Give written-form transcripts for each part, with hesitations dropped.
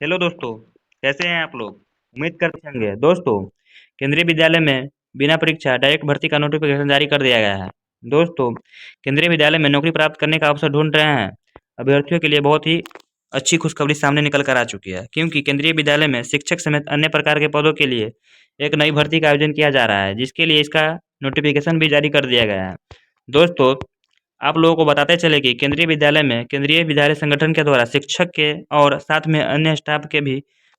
Hello दोस्तों। कैसे हैं आप लोग? उम्मीद करते होंगे दोस्तों। केंद्रीय विद्यालय में बिना परीक्षा डायरेक्ट भर्ती का नोटिफिकेशन जारी कर दिया गया है। दोस्तों, केंद्रीय विद्यालय में नौकरी प्राप्त करने का अवसर ढूंढ रहे हैं अभ्यर्थियों के लिए बहुत ही अच्छी खुशखबरी सामने निकल कर आ चुकी है, क्योंकि केंद्रीय विद्यालय में शिक्षक समेत अन्य प्रकार के पदों के लिए एक नई भर्ती का आयोजन किया जा रहा है, जिसके लिए इसका नोटिफिकेशन भी जारी कर दिया गया है। दोस्तों, आप लोगों को बताते चले कि केंद्रीय विद्यालय में केंद्रीय विद्यालय संगठन के द्वारा शिक्षक के और साथ में अन्य स्टाफ के भी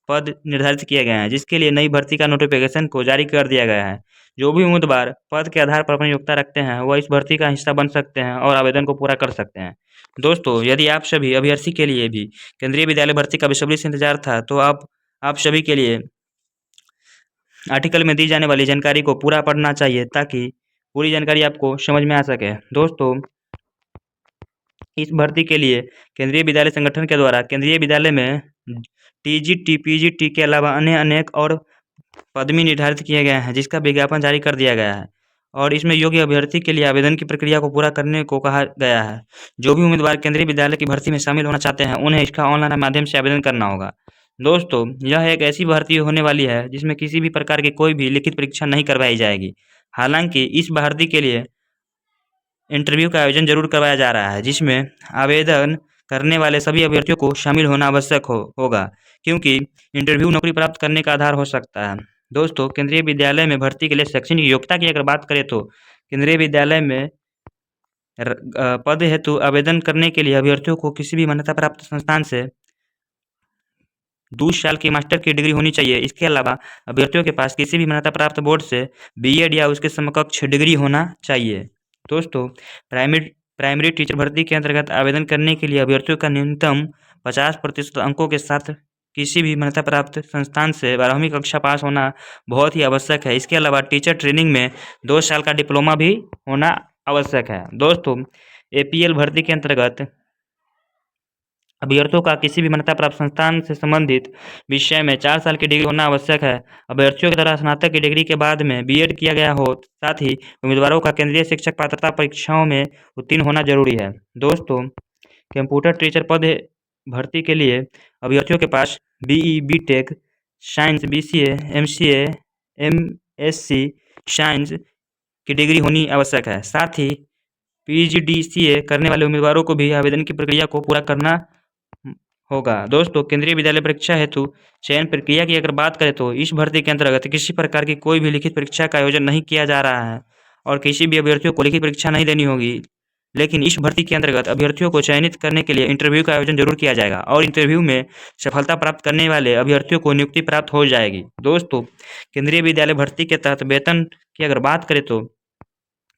पद निर्धारित किए गए हैं, जिसके लिए नई भर्ती का नोटिफिकेशन को जारी कर दिया गया है। जो भी उम्मीदवार पद के आधार पर अपनी योग्यता रखते हैं वह इस भर्ती का हिस्सा बन सकते हैं और आवेदन को पूरा कर सकते हैं। दोस्तों, यदि आप सभी अभ्यर्थी के लिए भी केंद्रीय विद्यालय भर्ती का बेसब्री से इंतजार था, तो आप सभी के लिए आर्टिकल में दी जाने वाली जानकारी को पूरा पढ़ना चाहिए, ताकि पूरी जानकारी आपको समझ में आ सके। दोस्तों, इस भर्ती के लिए केंद्रीय विद्यालय संगठन के द्वारा केंद्रीय विद्यालय में टीजीटी, पीजीटी के अलावा अन्य अनेक और पद भी निर्धारित किए गए हैं, जिसका विज्ञापन जारी कर दिया गया है और इसमें योग्य अभ्यर्थी के लिए आवेदन की प्रक्रिया को पूरा करने को कहा गया है। जो भी उम्मीदवार केंद्रीय विद्यालय की भर्ती में शामिल होना चाहते हैं, उन्हें इसका ऑनलाइन माध्यम से आवेदन करना होगा। दोस्तों, यह एक ऐसी भर्ती होने वाली है जिसमें किसी भी प्रकार की कोई भी लिखित परीक्षा नहीं करवाई जाएगी। हालांकि इस भर्ती के लिए इंटरव्यू का आयोजन जरूर करवाया जा रहा है, जिसमें आवेदन करने वाले सभी अभ्यर्थियों को शामिल होना आवश्यक होगा, क्योंकि इंटरव्यू नौकरी प्राप्त करने का आधार हो सकता है। दोस्तों, केंद्रीय विद्यालय में भर्ती के लिए शैक्षणिक योग्यता की अगर बात करें, तो केंद्रीय विद्यालय में पद हेतु आवेदन करने के लिए अभ्यर्थियों को किसी भी मान्यता प्राप्त संस्थान से 2 साल की मास्टर की डिग्री होनी चाहिए। इसके अलावा अभ्यर्थियों के पास किसी भी मान्यता प्राप्त बोर्ड से बीएड या उसके समकक्ष डिग्री होना चाहिए। दोस्तों, प्राइमरी टीचर भर्ती के अंतर्गत आवेदन करने के लिए अभ्यर्थियों का न्यूनतम 50% अंकों के साथ किसी भी मान्यता प्राप्त संस्थान से 12वीं कक्षा पास होना बहुत ही आवश्यक है। इसके अलावा टीचर ट्रेनिंग में 2 साल का डिप्लोमा भी होना आवश्यक है। दोस्तों, एपीएल भर्ती के अंतर्गत अभ्यर्थियों का किसी भी मान्यता प्राप्त संस्थान से संबंधित विषय में 4 साल की डिग्री होना आवश्यक है। अभ्यर्थियों की तरह स्नातक की डिग्री के बाद में बीएड किया गया हो, साथ ही उम्मीदवारों का केंद्रीय शिक्षक पात्रता परीक्षाओं में उत्तीर्ण होना जरूरी है। दोस्तों, कंप्यूटर टीचर पद भर्ती के लिए अभ्यर्थियों के पास BE, BTech, science, BCA, MCA, MSc science की डिग्री होनी आवश्यक है। साथ ही पीजीडीसीए करने वाले उम्मीदवारों को भी आवेदन की प्रक्रिया को पूरा करना होगा। दोस्तों, केंद्रीय विद्यालय परीक्षा हेतु चयन प्रक्रिया की अगर बात करें, तो इस भर्ती के अंतर्गत किसी प्रकार की कोई भी लिखित परीक्षा का आयोजन नहीं किया जा रहा है और किसी भी अभ्यर्थियों को लिखित परीक्षा नहीं देनी होगी। लेकिन इस भर्ती के अंतर्गत अभ्यर्थियों को चयनित करने के लिए इंटरव्यू का आयोजन जरूर किया जाएगा और इंटरव्यू में सफलता प्राप्त करने वाले अभ्यर्थियों को नियुक्ति प्राप्त हो जाएगी। दोस्तों, केंद्रीय विद्यालय भर्ती के तहत वेतन की अगर बात करें, तो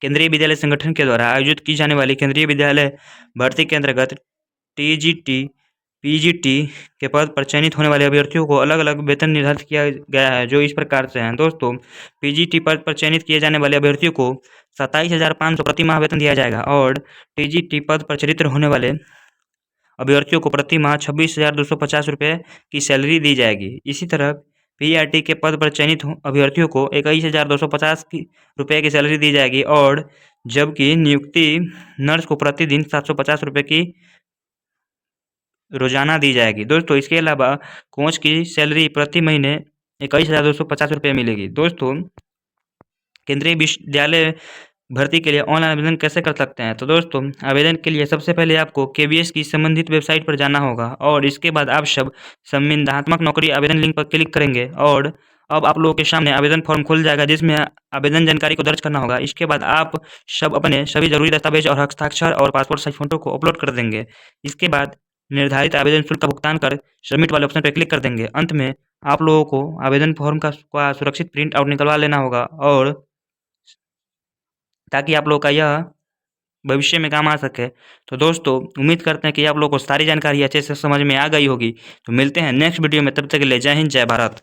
केंद्रीय विद्यालय संगठन के द्वारा आयोजित की जाने वाली केंद्रीय विद्यालय भर्ती के अंतर्गत टीजीटी, पीजीटी के पद पर चयनित होने वाले अभ्यर्थियों को अलग अलग वेतन निर्धारित किया गया है, जो इस प्रकार से हैं। दोस्तों, पीजीटी पद पर चयनित किए जाने वाले अभ्यर्थियों को 27,500 प्रति माह वेतन दिया जाएगा और टीजीटी पद पर चरित्र होने वाले अभ्यर्थियों को प्रति माह 26,250 रुपये की सैलरी दी जाएगी। इसी तरह पीआरटी के पद पर चयनित अभ्यर्थियों को 21,250 रुपये की सैलरी दी जाएगी और जबकि नियुक्ति नर्स को प्रतिदिन 750 रुपये की रोजाना दी जाएगी। दोस्तों, इसके अलावा कोच की सैलरी प्रति महीने 21,250 रुपये मिलेगी। दोस्तों, केंद्रीय विद्यालय भर्ती के लिए ऑनलाइन आवेदन कैसे कर सकते हैं? तो दोस्तों, आवेदन के लिए सबसे पहले आपको केवीएस की संबंधित वेबसाइट पर जाना होगा और इसके बाद आप सब संविदात्मक नौकरी आवेदन लिंक पर क्लिक करेंगे और अब आप लोगों के सामने आवेदन फॉर्म खुल जाएगा, जिसमें आवेदन जानकारी को दर्ज करना होगा। इसके बाद आप सब अपने सभी जरूरी दस्तावेज और हस्ताक्षर और पासपोर्ट साइज फोटो को अपलोड कर देंगे। इसके बाद निर्धारित आवेदन शुल्क का भुगतान कर सबमिट वाले ऑप्शन पर क्लिक कर देंगे। अंत में आप लोगों को आवेदन फॉर्म का सुरक्षित प्रिंट आउट निकलवा लेना होगा, और ताकि आप लोग का यह भविष्य में काम आ सके। तो दोस्तों, उम्मीद करते हैं कि आप लोगों को सारी जानकारी अच्छे से समझ में आ गई होगी। तो मिलते हैं नेक्स्ट वीडियो में, तब तक के लिए जय हिंद, जय भारत।